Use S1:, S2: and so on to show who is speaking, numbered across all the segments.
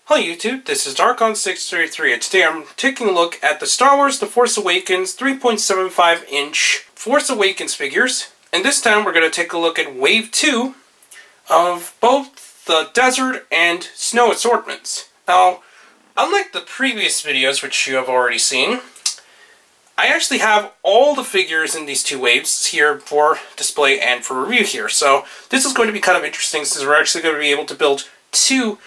S1: Hello YouTube, this is Darkon633 and today I'm taking a look at the Star Wars The Force Awakens 3.75-inch Force Awakens figures. And this time we're going to take a look at Wave 2 of both the Desert and Snow assortments. Now, unlike the previous videos which you have already seen, I actually have all the figures in these two waves here for display and for review here. So this is going to be kind of interesting since we're actually going to be able to build two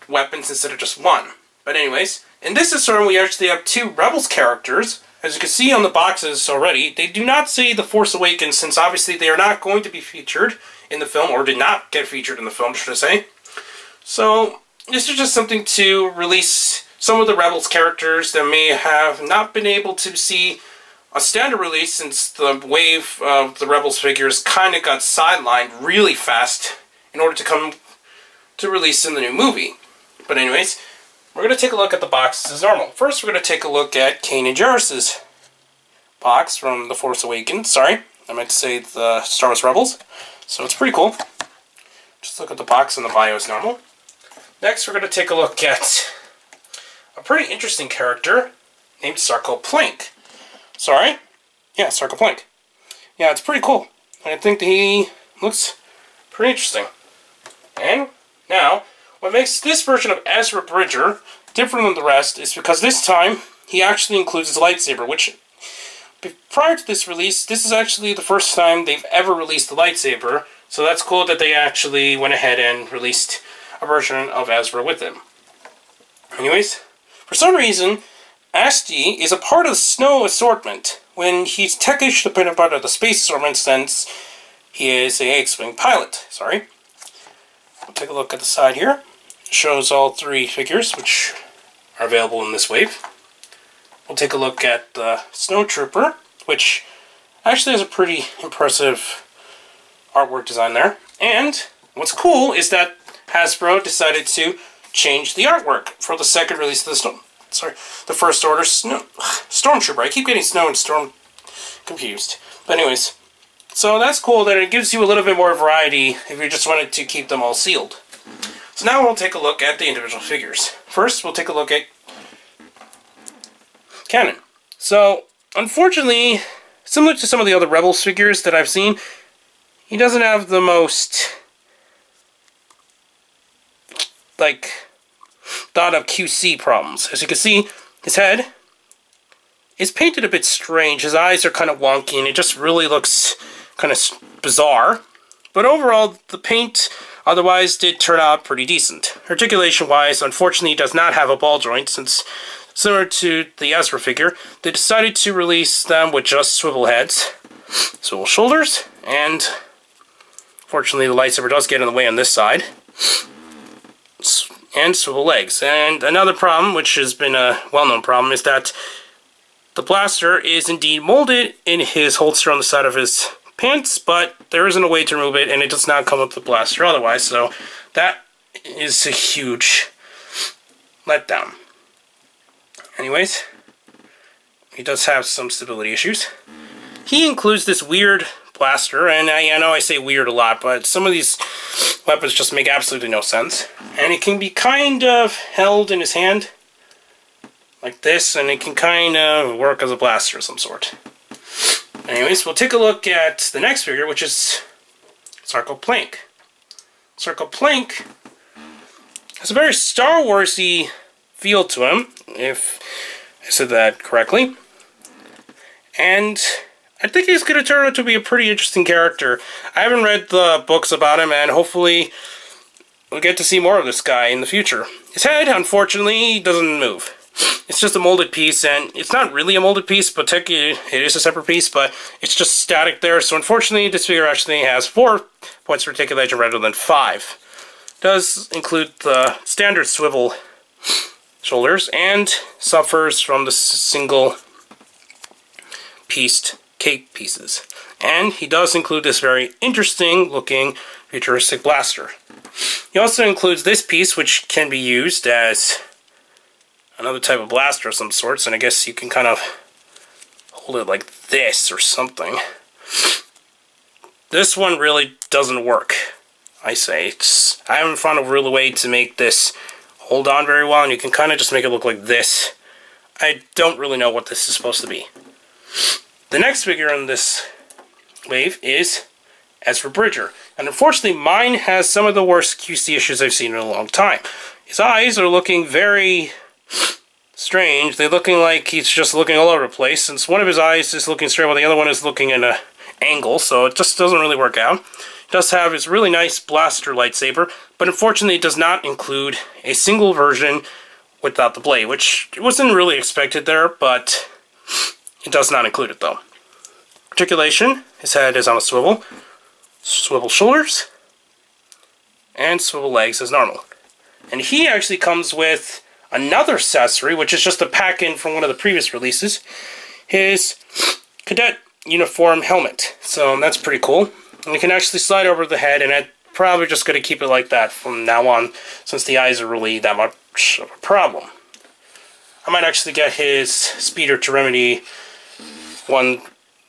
S1: weapons instead of just one. But anyways, in this assortment we actually have two Rebels characters. As you can see on the boxes already, they do not say The Force Awakens since obviously they are not going to be featured in the film, or did not get featured in the film, should I say. So this is just something to release some of the Rebels characters that may have not been able to see a standard release since the wave of the Rebels figures kind of got sidelined really fast in order to come to release in the new movie. But anyways, we're going to take a look at the boxes as normal. First, we're going to take a look at Kanan Jarrus' box from The Force Awakens. Sorry, I meant to say the Star Wars Rebels. So it's pretty cool. Just look at the box and the bio as normal. Next, we're going to take a look at a pretty interesting character named Sarco Plank. Sorry? Yeah, Sarco Plank. Yeah, it's pretty cool. I think that he looks pretty interesting. And now, what makes this version of Ezra Bridger different than the rest is because this time he actually includes his lightsaber, which prior to this release, this is actually the first time they've ever released the lightsaber, so that's cool that they actually went ahead and released a version of Ezra with him. Anyways, for some reason, Asty is a part of the Snow assortment, when he's technically should have been a part of the Space assortment since he is a X-Wing pilot. Sorry. We'll take a look at the side here. It shows all three figures, which are available in this wave. We'll take a look at the Snowtrooper, which actually has a pretty impressive artwork design there. And what's cool is that Hasbro decided to change the artwork for the second release of the First Order Stormtrooper. I keep getting Snow and Storm confused. But anyways, so that's cool that it gives you a little bit more variety if you just wanted to keep them all sealed. So now we'll take a look at the individual figures. First, we'll take a look at Kanan. So, unfortunately, similar to some of the other Rebels figures that I've seen, he doesn't have the most, thought of QC problems. As you can see, his head is painted a bit strange. His eyes are kind of wonky, and it just really looks kind of bizarre. But overall, the paint otherwise did turn out pretty decent. Articulation-wise, unfortunately, he does not have a ball joint, since similar to the Ezra figure, they decided to release them with just swivel heads, swivel shoulders, and fortunately the lightsaber does get in the way on this side, and swivel legs. And another problem, which has been a well-known problem, is that the blaster is indeed molded in his holster on the side of his pants, but there isn't a way to remove it, and it does not come with the blaster otherwise, so that is a huge letdown. Anyways, he does have some stability issues. He includes this weird blaster, and I know I say weird a lot, but some of these weapons just make absolutely no sense. And it can be kind of held in his hand like this, and it can kind of work as a blaster of some sort. Anyways, we'll take a look at the next figure, which is Sarco Plank. Sarco Plank has a very Star Wars-y feel to him, if I said that correctly. And I think he's going to turn out to be a pretty interesting character. I haven't read the books about him, and hopefully we'll get to see more of this guy in the future. His head, unfortunately, doesn't move. It's just a molded piece, and it's not really a molded piece, but technically it is a separate piece, but it's just static there. So unfortunately, this figure actually has 4 points of articulation rather than 5. It does include the standard swivel shoulders, and suffers from the single pieced cape pieces. And he does include this very interesting looking futuristic blaster. He also includes this piece, which can be used as another type of blaster of some sorts, and I guess you can kind of hold it like this or something. This one really doesn't work, I say. I haven't found a real way to make this hold on very well, and you can kind of just make it look like this. I don't really know what this is supposed to be. The next figure in this wave is Ezra Bridger. And unfortunately, mine has some of the worst QC issues I've seen in a long time. His eyes are looking very strange. They're looking like he's just looking all over the place, since one of his eyes is looking straight while the other one is looking in an angle, so it just doesn't really work out. It does have his really nice blaster lightsaber, but unfortunately it does not include a single version without the blade, which wasn't really expected there, but it does not include it though. Articulation, his head is on a swivel shoulders, and swivel legs as normal. And he actually comes with another accessory, which is just a pack-in from one of the previous releases, his Cadet Uniform helmet. So that's pretty cool. And you can actually slide over the head, and I'm probably just going to keep it like that from now on, since the eyes are really that much of a problem. I might actually get his speeder to remedy one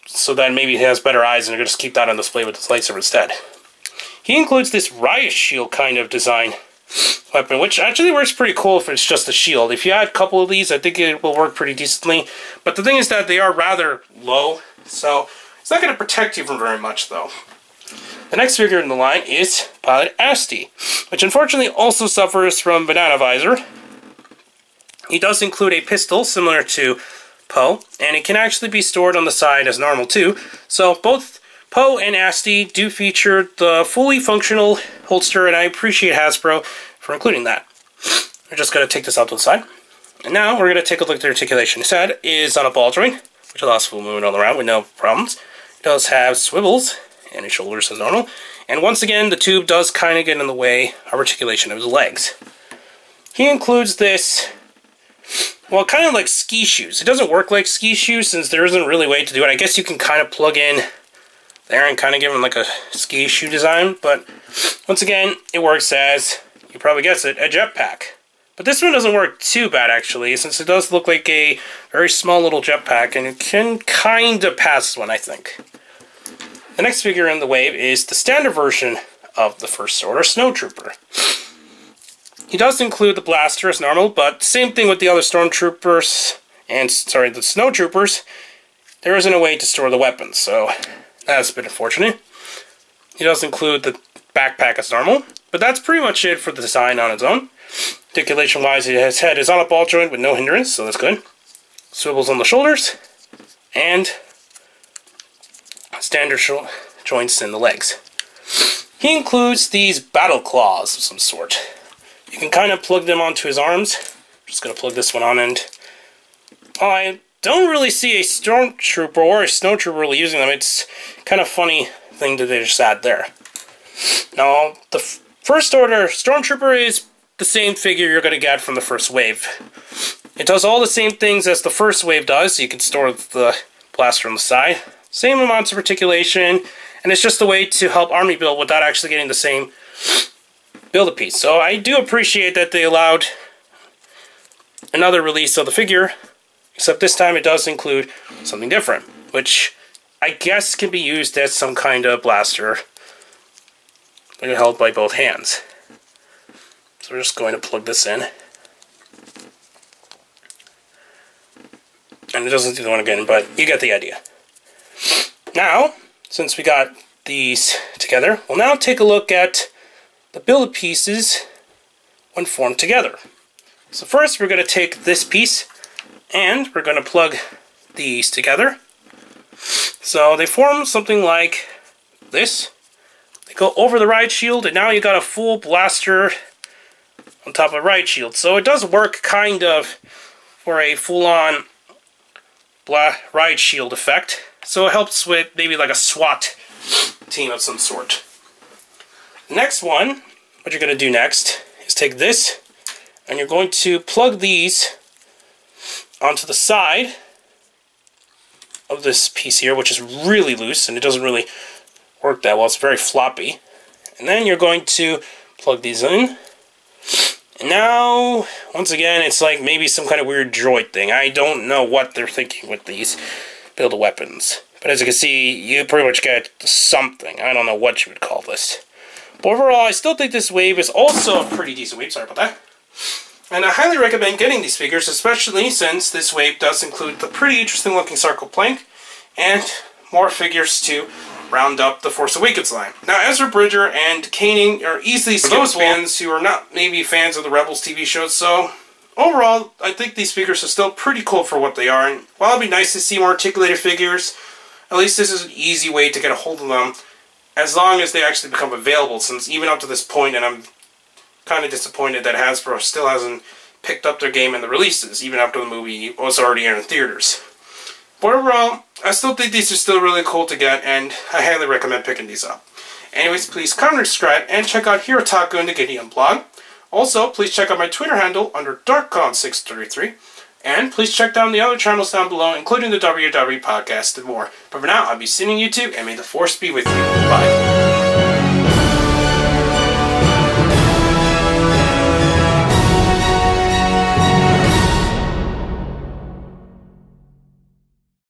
S1: so that maybe he has better eyes, and I'm going to just keep that on display with his lightsaber instead. He includes this riot shield kind of design weapon, which actually works pretty cool if it's just a shield. If you add a couple of these, I think it will work pretty decently. But the thing is that they are rather low, so it's not going to protect you from very much, though. The next figure in the line is Pilot Asty, which unfortunately also suffers from banana visor. He does include a pistol similar to Poe, and it can actually be stored on the side as normal too. So both Poe and Asty do feature the fully functional holster, and I appreciate Hasbro for including that. We're just going to take this out to the side. And now we're going to take a look at the articulation. His head is on a ball joint, which allows full movement all around with no problems. It does have swivels, and his shoulders as normal. And once again, the tube does kind of get in the way of articulation of his legs. He includes this, well, kind of like ski shoes. It doesn't work like ski shoes since there isn't really a way to do it. I guess you can kind of plug in there and kind of give him like a ski shoe design, but once again, it works as, you probably guessed it, a jetpack. But this one doesn't work too bad actually, since it does look like a very small little jetpack, and it can kind of pass one, I think. The next figure in the wave is the standard version of the First Order Snowtrooper. He does include the blaster as normal, but same thing with the other Stormtroopers, and the Snowtroopers, there isn't a way to store the weapons, so that's a bit unfortunate. He does include the backpack as normal, but that's pretty much it for the design on its own. Articulation-wise, his head is on a ball joint with no hindrance, so that's good. Swivels on the shoulders, and standard joints in the legs. He includes these battle claws of some sort. You can kind of plug them onto his arms. I'm just going to plug this one on, and I don't really see a Stormtrooper or a Snowtrooper really using them. It's kind of funny thing that they just add there. Now, the First Order Stormtrooper is the same figure you're going to get from the first wave. It does all the same things as the first wave does. You can store the blaster on the side. Same amounts of articulation, and it's just a way to help army build without actually getting the same build-a-piece. So I do appreciate that they allowed another release of the figure, except this time it does include something different, which I guess can be used as some kind of blaster held by both hands. So we're just going to plug this in. And it doesn't do the one again, but you get the idea. Now, since we got these together, we'll now take a look at the build pieces when formed together. So first we're going to take this piece and we're going to plug these together. So they form something like this. They go over the riot shield, and now you got a full blaster on top of a riot shield. So it does work kind of for a full-on riot shield effect. So it helps with maybe like a SWAT team of some sort. Next one, what you're going to do next is take this, and you're going to plug these onto the side of this piece here, which is really loose, and it doesn't really work that well. It's very floppy. And then you're going to plug these in. And now, once again, it's like maybe some kind of weird droid thing. I don't know what they're thinking with these build-a-weapons. But as you can see, you pretty much get something. I don't know what you would call this. But overall, I still think this wave is also a pretty decent wave. Sorry about that. And I highly recommend getting these figures, especially since this wave does include the pretty interesting looking Sarco Plank and more figures to round up the Force Awakens line. Now, Ezra Bridger and Kanan are easily skippable for those fans who are not maybe fans of the Rebels TV shows, so overall, I think these figures are still pretty cool for what they are, and while it'd be nice to see more articulated figures, at least this is an easy way to get a hold of them, as long as they actually become available, since even up to this point, and I'm kind of disappointed that Hasbro still hasn't picked up their game in the releases, even after the movie was already in theaters. But overall, I still think these are still really cool to get, and I highly recommend picking these up. Anyways, please comment, subscribe, and check out Hirotaku and the Gideon blog. Also, please check out my Twitter handle under DarkCon633, and please check down the other channels down below, including the WW podcast and more. But for now, I'll be seeing you two, and may the Force be with you. Bye.